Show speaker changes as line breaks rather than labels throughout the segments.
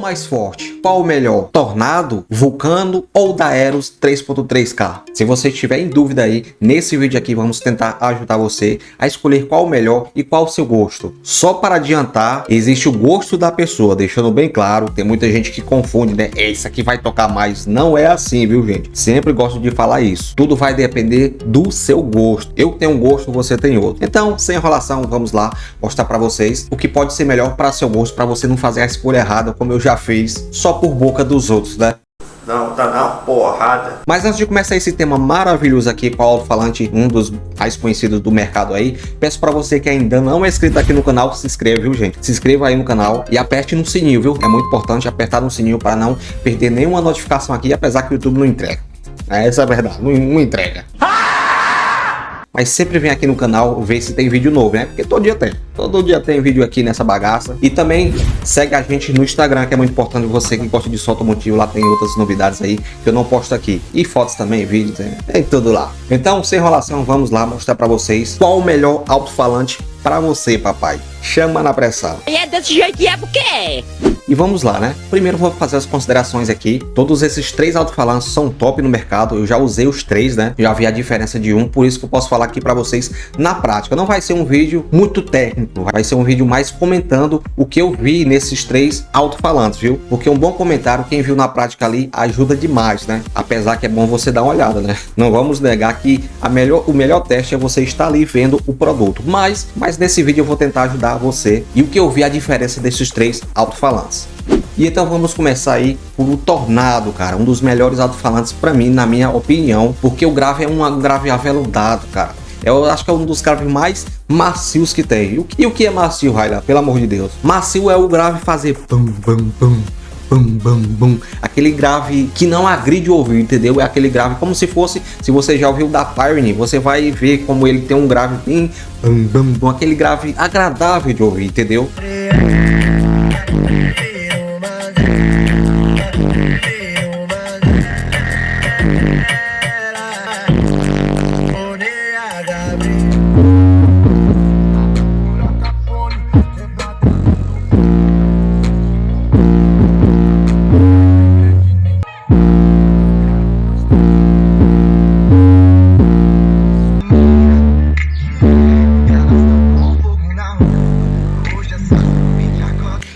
mais forte? Qual o melhor? Tornado, Vulcano ou Daeros 3.3K? Se você estiver em dúvida aí, nesse vídeo aqui vamos tentar ajudar você a escolher qual o melhor e qual o seu gosto. Só para adiantar, existe o gosto da pessoa, deixando bem claro, tem muita gente que confunde, né? Esse aqui vai tocar mais. Não é assim, viu, gente? Sempre gosto de falar isso. Tudo vai depender do seu gosto. Eu tenho um gosto, você tem outro. Então, sem enrolação, vamos lá mostrar para vocês o que pode ser melhor para seu gosto, para você não fazer a escolha errada como eu já fiz, só por boca dos outros, né?
Não, tá na porrada.
Mas antes de começar esse tema maravilhoso aqui com o alto-falante, um dos mais conhecidos do mercado aí, peço pra você que ainda não é inscrito aqui no canal, se inscreva, viu, gente? Se inscreva aí no canal e aperte no sininho, viu? É muito importante apertar no sininho para não perder nenhuma notificação aqui, apesar que o YouTube não entrega. Essa é a verdade, não entrega. Mas sempre vem aqui no canal ver se tem vídeo novo, né? Porque todo dia tem vídeo aqui nessa bagaça. E também segue a gente no Instagram, que é muito importante. Você que gosta de som automotivo, lá tem outras novidades aí que eu não posto aqui. E fotos também, vídeos, tem tudo lá. Então, sem enrolação, vamos lá mostrar pra vocês qual o melhor alto-falante pra você, papai. Chama na pressão.
E é desse jeito que é porque...
E vamos lá, né? Primeiro vou fazer as considerações aqui. Todos esses três alto-falantes são top no mercado. Eu já usei os três, né? Já vi a diferença de um, por isso que eu posso falar aqui pra vocês na prática. Não vai ser um vídeo muito técnico, vai ser um vídeo mais comentando o que eu vi nesses três alto-falantes, viu? Porque um bom comentário, quem viu na prática ali, ajuda demais, né? Apesar que é bom você dar uma olhada, né? Não vamos negar que o melhor teste é você estar ali vendo o produto. Mas nesse vídeo eu vou tentar ajudar você e o que eu vi a diferença desses três alto-falantes. E então vamos começar aí por o Tornado, cara, um dos melhores alto-falantes para mim, na minha opinião, porque o grave é um grave aveludado, cara. Eu acho que é um dos graves mais macios que tem. E o que é macio, Raila? Pelo amor de Deus. Macio é o grave fazer pam, pam, pam, bum, bum, bum. Aquele grave que não agride o ouvido, entendeu? É aquele grave como se fosse, se você já ouviu da Pioneer, você vai ver como ele tem um grave bem bum, bum, bum, aquele grave agradável de ouvir, entendeu?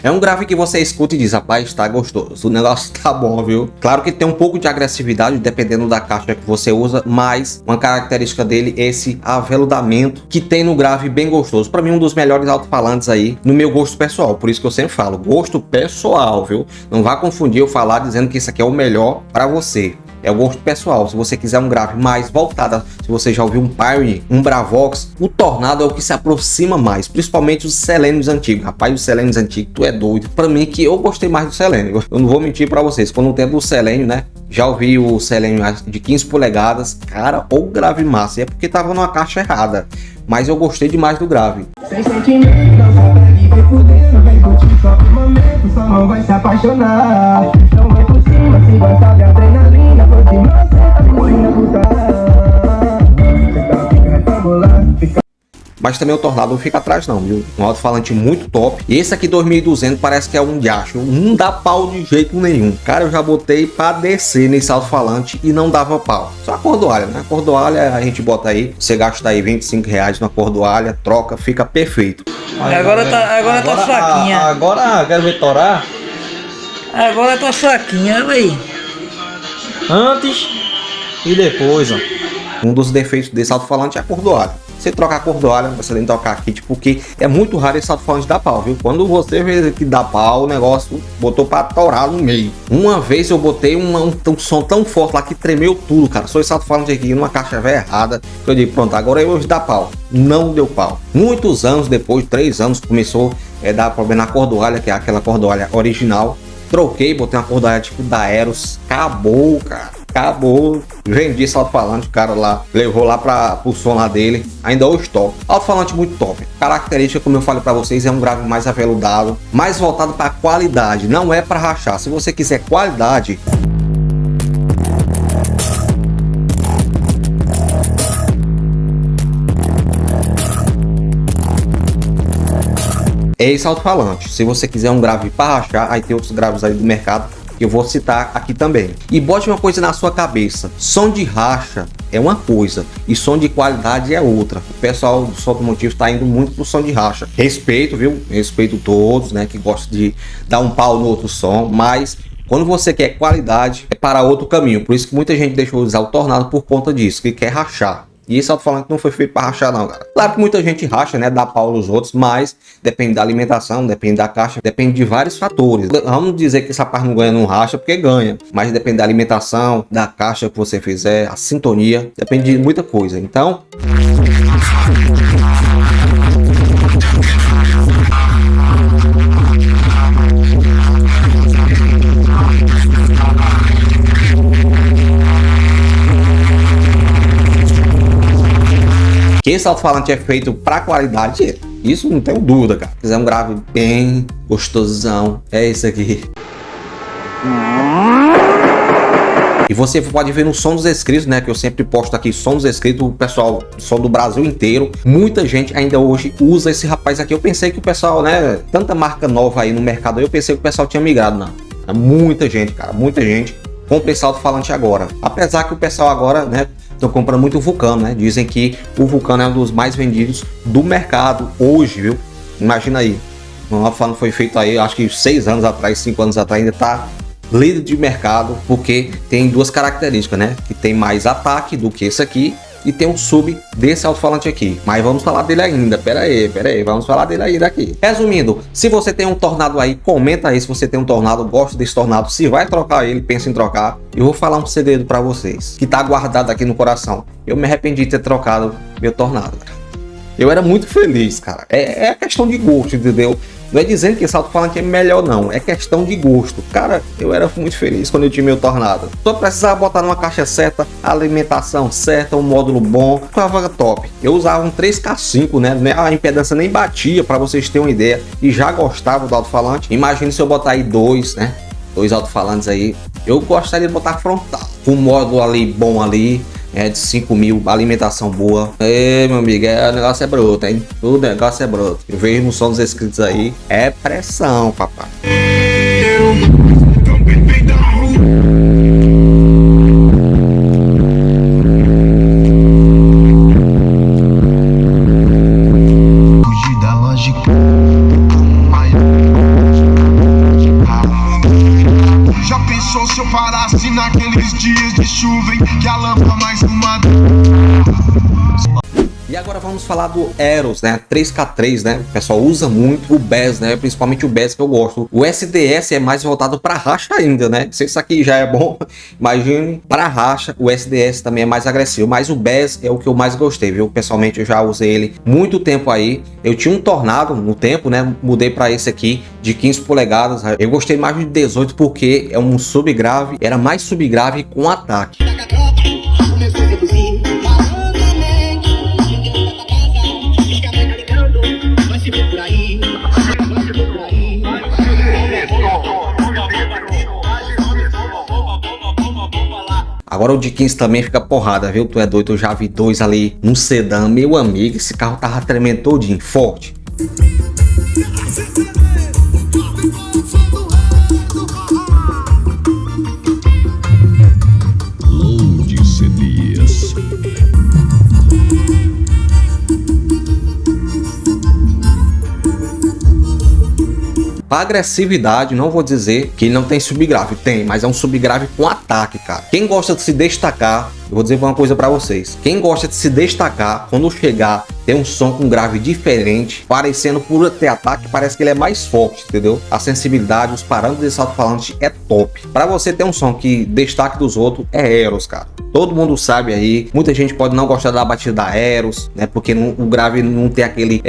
É um grave que você escuta e diz, rapaz, tá gostoso, o negócio tá bom, viu? Claro que tem um pouco de agressividade dependendo da caixa que você usa, mas uma característica dele é esse aveludamento que tem no grave bem gostoso. Para mim, um dos melhores alto-falantes aí, no meu gosto pessoal. Por isso que eu sempre falo, gosto pessoal, viu? Não vá confundir eu falar dizendo que isso aqui é o melhor para você. É o gosto pessoal. Se você quiser um grave mais voltado, se você já ouviu um Pioneer, um Bravox, o Tornado é o que se aproxima mais, principalmente os Selenios antigos. Rapaz, os Selenios antigos, tu é doido. Pra mim que eu gostei mais do Selenium. Eu não vou mentir pra vocês, quando o tempo do Selenium, né? Já ouvi o Selenium de 15 polegadas, cara, ou grave massa. E é porque tava numa caixa errada, mas eu gostei demais do grave.
Sem sentimento, não consegue ver fudendo. Vem curtir só pro momento, só não vai se apaixonar. Não vai por cima, se gosta de adrenalina. Aproxima, senta por cima, puta.
Mas também o Tornado não fica atrás não, viu? Um alto-falante muito top. E esse aqui 2200 parece que é um diacho. Não dá pau de jeito nenhum. Cara, eu já botei pra descer nesse alto-falante e não dava pau. Só a cordoalha, né? A cordoalha a gente bota aí. Você gasta aí R$25 na cordoalha, troca, fica perfeito.
Agora tá fraquinha.
Agora quero ver torar.
Agora tá fraquinha, olha aí.
Antes e depois, ó.
Um dos defeitos desse alto-falante é a cordoalha. Você trocar a cordoalha, você tem que trocar kit, porque é muito raro esse alto-falante dar pau, viu? Quando você vê que dá pau, o negócio botou pra torar no meio. Uma vez eu botei um som tão forte lá que tremeu tudo, cara. Só esse alto-falante aqui numa caixa velha errada. Eu digo, pronto, agora eu dá pau. Não deu pau. Muitos anos depois, 3 anos, começou a dar problema na cordoalha, que é aquela cordoalha original. Troquei, botei uma cordoalha tipo Daeros. Acabou, cara. Acabou, vendi esse alto-falante, o cara lá levou lá pro som lá dele, ainda hoje top. Alto-falante muito top. Característica, como eu falei para vocês, é um grave mais aveludado, mais voltado para qualidade, não é para rachar. Se você quiser qualidade, é esse alto-falante. Se você quiser um grave para rachar, aí tem outros graves aí do mercado que eu vou citar aqui também. E bote uma coisa na sua cabeça: som de racha é uma coisa e som de qualidade é outra. O pessoal do som automotivo está indo muito pro som de racha. Respeito, viu? Respeito todos, né, que gostam de dar um pau no outro som, mas quando você quer qualidade, é para outro caminho. Por isso que muita gente deixou de usar o Tornado por conta disso, que quer rachar. E esse alto-falante não foi feito para rachar não, cara. Claro que muita gente racha, né, dá pau nos outros, mas depende da alimentação, depende da caixa, depende de vários fatores. Vamos dizer que essa parte não ganha, não racha, porque ganha. Mas depende da alimentação, da caixa que você fizer, a sintonia, depende de muita coisa. Então... que esse alto-falante é feito para qualidade, isso não tenho dúvida, cara. Se quiser um grave bem gostosão, é esse aqui. E você pode ver no Som dos Inscritos, né, que eu sempre posto aqui, Som dos Inscritos, o pessoal, som do Brasil inteiro. Muita gente ainda hoje usa esse rapaz aqui. Eu pensei que o pessoal, né, tanta marca nova aí no mercado, eu pensei que o pessoal tinha migrado, não. Muita gente, cara, muita gente compra esse alto-falante agora. Apesar que o pessoal agora, né, estão comprando muito o Vulcano, né? Dizem que o Vulcano é um dos mais vendidos do mercado hoje, viu? Imagina aí. O alto-falante foi feito aí, acho que 6 anos atrás, 5 anos atrás, ainda tá líder de mercado, porque tem duas características, né? Que tem mais ataque do que esse aqui e tem um sub desse alto-falante aqui. Mas vamos falar dele ainda. Pera aí, vamos falar dele ainda aqui. Resumindo, se você tem um Tornado aí, comenta aí se você tem um Tornado, gosta desse Tornado, se vai trocar ele, pensa em trocar. Eu vou falar um segredo para vocês, que tá guardado aqui no coração. Eu me arrependi de ter trocado meu Tornado, cara. Eu era muito feliz, cara. É questão de gosto, entendeu? Não é dizendo que esse alto-falante é melhor, não. É questão de gosto. Cara, eu era muito feliz quando eu tinha meu Tornado. Só precisava botar numa caixa certa, alimentação certa, um módulo bom, ficava top. Eu usava um 3K5, né? A impedância nem batia, para vocês terem uma ideia. E já gostava do alto-falante. Imagine se eu botar aí dois, né? 2 alto-falantes aí. Eu gostaria de botar frontal. Um módulo ali bom ali. É de 5.000, alimentação boa. Meu amigo, o negócio é bruto, hein? O negócio é bruto. Eu vejo no Som dos Inscritos aí. É pressão, papai.
Fugir da lógica. Já pensou se eu parasse naqueles dias de chuva em que a lâmpada mais uma...
E agora vamos falar do Eros, né? 3K3, né? O pessoal usa muito o BES, né? Principalmente o BES que eu gosto. O SDS é mais voltado para racha ainda, né? Se isso aqui já é bom, imagine para racha. O SDS também é mais agressivo, mas o BES é o que eu mais gostei, viu? Pessoalmente eu já usei ele muito tempo aí. Eu tinha um Tornado no tempo, né? Mudei para esse aqui de 15 polegadas. Eu gostei mais de 18 porque é um subgrave, era mais subgrave com ataque. Agora o de 15 também fica porrada, viu? Tu é doido, eu já vi 2 ali no sedã. Meu amigo, esse carro tava tremendo todinho, forte.
Load CDs.
Para agressividade, não vou dizer que não tem subgrave, tem, mas é um subgrave com ataque, cara. Quem gosta de se destacar, eu vou dizer uma coisa para vocês. Quem gosta de se destacar, quando chegar, tem um som com grave diferente, parecendo por ter ataque, parece que ele é mais forte, entendeu? A sensibilidade, os parâmetros desse alto-falante é top. Para você ter um som que destaque dos outros, é Eros, cara. Todo mundo sabe aí, muita gente pode não gostar da batida da Eros, né? Porque o grave não tem aquele,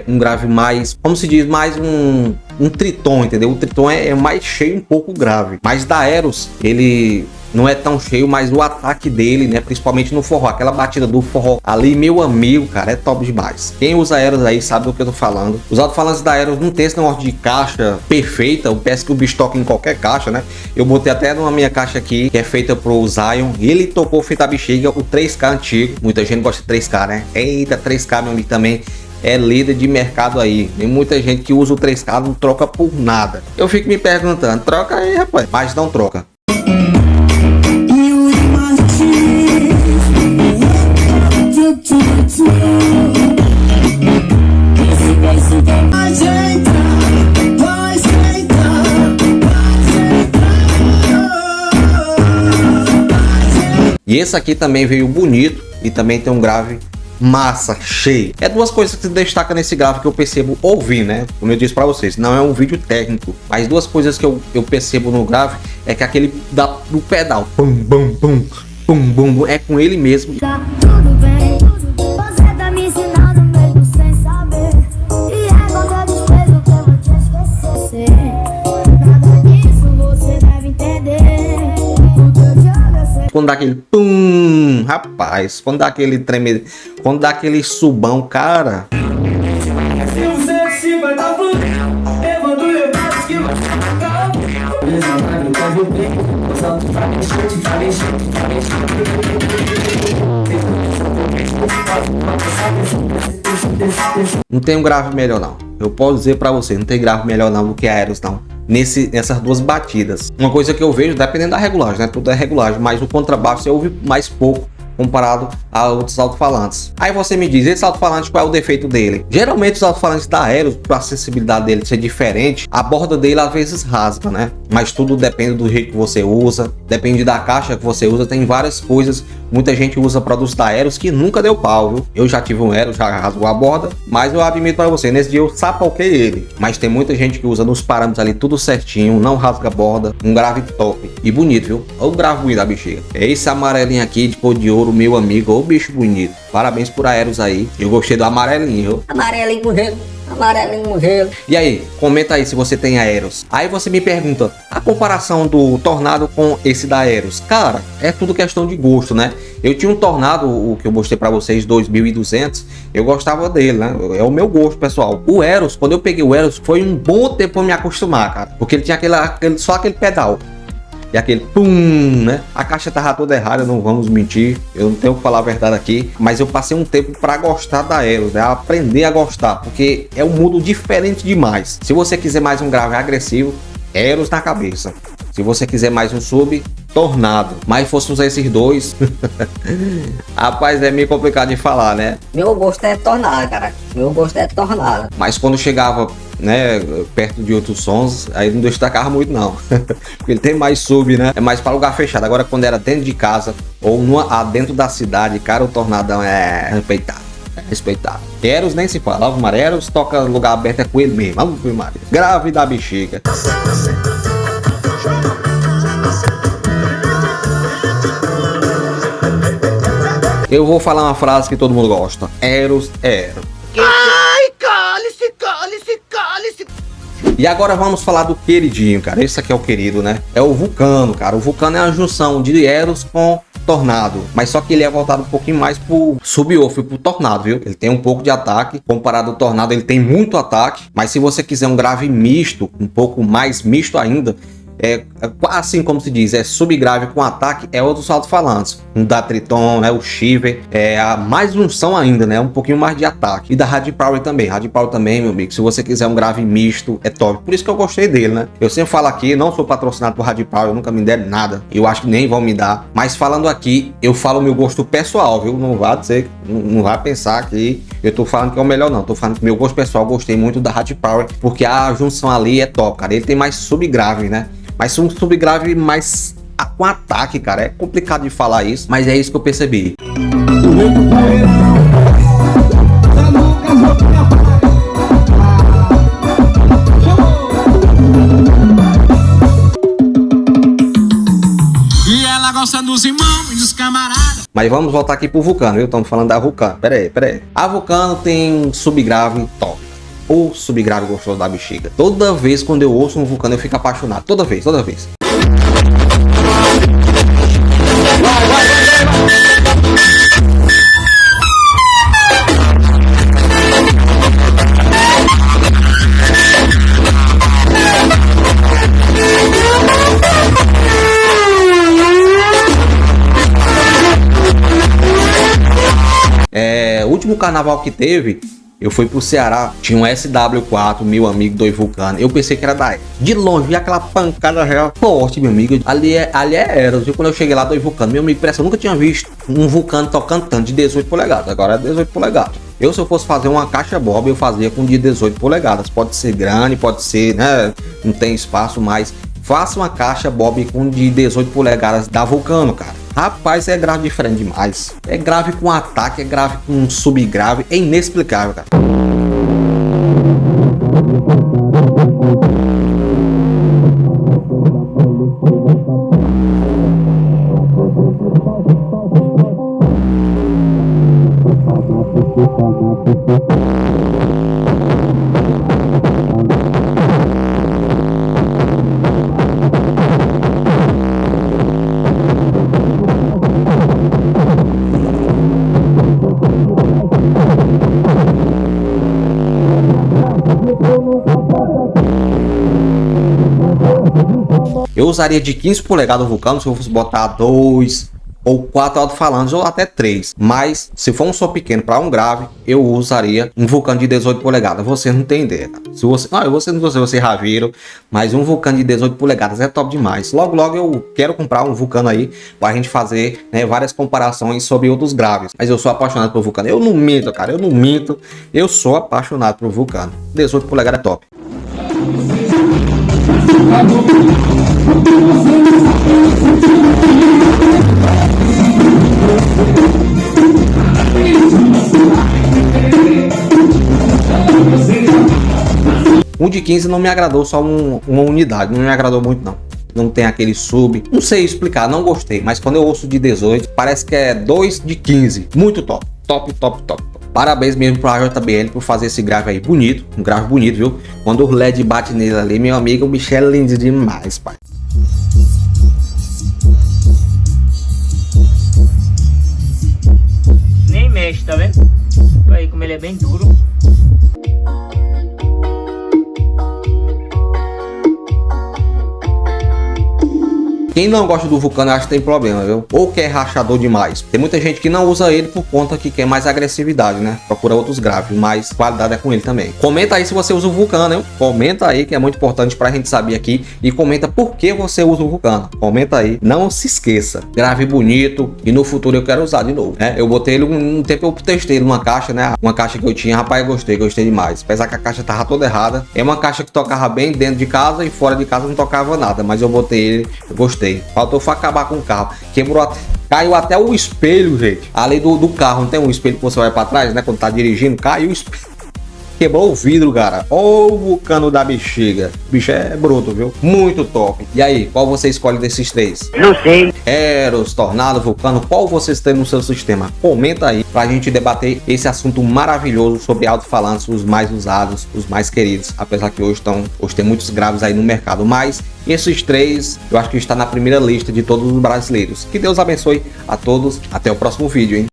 um grave mais, como se diz, mais um triton, entendeu? O triton é mais cheio, um pouco grave. Mas da Eros, ele não é tão cheio, mas o ataque dele, né, principalmente no forró, aquela batida do forró ali, meu amigo, cara, é top demais. Quem usa Eros aí sabe do que eu tô falando. Os alto-falantes da Eros não tem esse negócio de caixa perfeita, eu peço que o bicho toque em qualquer caixa, né? Eu botei até numa minha caixa aqui, que é feita pro Zion, e ele tocou fita bexiga, o 3K antigo. Muita gente gosta de 3K, né? Eita, 3K, meu amigo, também é líder de mercado aí. Tem muita gente que usa o 3K, não troca por nada. Eu fico me perguntando, troca aí, rapaz. Mas não troca. E esse aqui também veio bonito e também tem um grave massa, cheio. É duas coisas que se destacam nesse grave que eu percebo ouvir, né? Como eu disse pra vocês, não é um vídeo técnico, mas duas coisas que eu percebo no grave é que aquele do pedal, pum, bum, bum, pum, bum, bum, é com ele mesmo.
Tá tudo bem, você tá me ensinando mesmo sem saber. E é qualquer desprezo que eu vou te esquecer. Nada disso você deve entender. O que eu jogo eu sei.
Quando dá aquele pum, rapaz, quando dá aquele treme, quando dá aquele subão, cara. Não tem um grave melhor não. Eu posso dizer pra você, não tem grave melhor não do que a Aeros não. Nessas duas batidas. Uma coisa que eu vejo, dependendo da regulagem, né? Tudo é regulagem, mas o contrabaixo você ouve mais pouco comparado a outros alto-falantes. Aí você me diz, esse alto-falante, qual é o defeito dele? Geralmente os alto-falantes da Aeros, para a sensibilidade dele ser diferente, a borda dele às vezes rasga, né? Mas tudo depende do jeito que você usa, depende da caixa que você usa, tem várias coisas. Muita gente usa produtos da Aeros que nunca deu pau, viu? Eu já tive um Aeros, já rasgou a borda, mas eu admito para você, nesse dia eu sapoquei ele. Mas tem muita gente que usa nos parâmetros ali tudo certinho, não rasga a borda, um grave top e bonito, viu? Olha o grave bonito da bexiga. É esse amarelinho aqui de cor de ouro, meu amigo, ô bicho bonito. Parabéns por Aeros aí. Eu gostei do amarelinho, viu?
Amarelinho com gelo, amarelinho com gelo.
E aí, comenta aí se você tem Aeros. Aí você me pergunta, a comparação do Tornado com esse da Aeros. Cara, é tudo questão de gosto, né? Eu tinha um Tornado, o que eu mostrei pra vocês, 2200. Eu gostava dele, né? É o meu gosto, pessoal. O Aeros, quando eu peguei o Aeros, foi um bom tempo pra me acostumar, cara. Porque ele tinha só aquele pedal. E aquele pum, né? A caixa tava toda errada, não vamos mentir. Eu não tenho que falar a verdade aqui. Mas eu passei um tempo para gostar da Aeros, né? Aprender a gostar. Porque é um mundo diferente demais. Se você quiser mais um grave agressivo, Aeros na cabeça. Se você quiser mais um sub, Tornado. Mas fosse usar esses dois, rapaz, é meio complicado de falar, né?
Meu gosto é Tornado, cara. Meu gosto é Tornado.
Mas quando chegava, né, perto de outros sons, aí não destacava muito não. Porque ele tem mais sub, né? É mais para lugar fechado. Agora quando era dentro de casa ou dentro da cidade, cara, o Tornadão é respeitado. Respeitado. Aeros nem se fala. Ave Maria, Aeros toca lugar aberto é com ele mesmo. Ave Maria. Grave da bexiga. Eu vou falar uma frase que todo mundo gosta. Aeros é Aeros.
Ai, cale-se, cale-se, cale-se.
E agora vamos falar do queridinho, cara. Esse aqui é o querido, né? É o Vulcano, cara. O Vulcano é a junção de Aeros com Tornado. Mas só que ele é voltado um pouquinho mais pro sub-off, pro Tornado, viu? Ele tem um pouco de ataque. Comparado ao Tornado, ele tem muito ataque. Mas se você quiser um grave misto, um pouco mais misto ainda, assim como se diz, é subgrave com ataque, é outros alto-falantes. Um da Triton, né, o Shiver, é a mais junção ainda, né, um pouquinho mais de ataque. E da Rad Power também, meu amigo, se você quiser um grave misto, é top. Por isso que eu gostei dele, né. Eu sempre falo aqui, não sou patrocinado por Rad Power, nunca me deram nada, eu acho que nem vão me dar. Mas falando aqui, eu falo meu gosto pessoal, viu, não vai dizer, não vai pensar que eu tô falando que é o melhor, não. Tô falando que meu gosto pessoal, gostei muito da Rad Power, porque a junção ali é top, cara. Ele tem mais subgrave, né. Mas um subgrave mais com ataque, cara. É complicado de falar isso, mas é isso que eu percebi.
E ela gosta dos irmãos e dos camaradas.
Mas vamos voltar aqui pro Vulcano, viu? Estamos falando da Vulcano. Pera aí. A Vulcano tem um subgrave top. O subgrave gostoso da bexiga. Toda vez quando eu ouço um Vulcano eu fico apaixonado. Toda vez. O último carnaval que teve, eu fui pro Ceará, tinha um SW4, meu amigo, 2 Vulcano. Eu pensei que era da Eros. De longe, vi aquela pancada real forte, meu amigo. Ali é Eros, viu? Quando eu cheguei lá, 2 Vulcano. Meu amigo, parece que eu nunca tinha visto um Vulcano tocando tanto de 18 polegadas. Agora é 18 polegadas. Se eu fosse fazer uma caixa Bob, eu fazia com de 18 polegadas. Pode ser grande, pode ser, né? Não tem espaço, mas faça uma caixa Bob com de 18 polegadas da Vulcano, cara. Rapaz, é grave diferente demais. É grave com ataque, é grave com subgrave, é inexplicável, cara. Eu usaria de 15 polegadas o Vulcano se eu fosse botar 2 ou 4 alto-falantes ou até 3. Mas se for um som pequeno para um grave, eu usaria um Vulcano de 18 polegadas. Você não tem ideia, cara. Se você, não, você já viram, mas um Vulcano de 18 polegadas é top demais. Logo eu quero comprar um Vulcano aí para a gente fazer, né, várias comparações sobre outros graves. Mas eu sou apaixonado por Vulcano. Eu não minto, cara. Eu não minto. Eu sou apaixonado por Vulcano. 18 polegadas é top. Um de 15 não me agradou, só uma unidade, não me agradou muito não. Não tem aquele sub, não sei explicar, não gostei, mas quando eu ouço de 18, parece que é 2 de 15, muito top, top. Parabéns mesmo para a JBL por fazer esse grave aí bonito, um grave bonito, viu? Quando o LED bate nele ali, meu amigo, o bicho é lindo demais, pai.
Nem mexe, tá vendo? Olha aí como ele é bem duro.
Quem não gosta do Vulcano, eu acho que tem problema, viu? Ou que é rachador demais. Tem muita gente que não usa ele por conta que quer mais agressividade, né? Procura outros graves, mas qualidade é com ele também. Comenta aí se você usa o Vulcano, hein? Comenta aí, que é muito importante pra gente saber aqui. E comenta por que você usa o Vulcano. Comenta aí. Não se esqueça. Grave bonito. E no futuro eu quero usar de novo, né? Eu botei ele um tempo, eu testei ele numa caixa, né? Uma caixa que eu tinha. Rapaz, eu gostei demais. Apesar que a caixa tava toda errada. É uma caixa que tocava bem dentro de casa e fora de casa não tocava nada. Mas eu botei ele, eu gostei. Faltou acabar com o carro. Quebrou, caiu até o espelho, gente. Além do carro, não tem um espelho que você vai para trás, né? Quando tá dirigindo, caiu o espelho. Quebrou o vidro, cara. Ó, o Vulcano da bexiga. O bicho é bruto, viu? Muito top. E aí, qual você escolhe desses 3?
Não sei.
Eros, Tornado, Vulcano, qual vocês têm no seu sistema? Comenta aí pra gente debater esse assunto maravilhoso sobre alto-falantes, os mais usados, os mais queridos. Apesar que hoje tem muitos graves aí no mercado, mas esses 3 eu acho que está na primeira lista de todos os brasileiros. Que Deus abençoe a todos. Até o próximo vídeo, hein?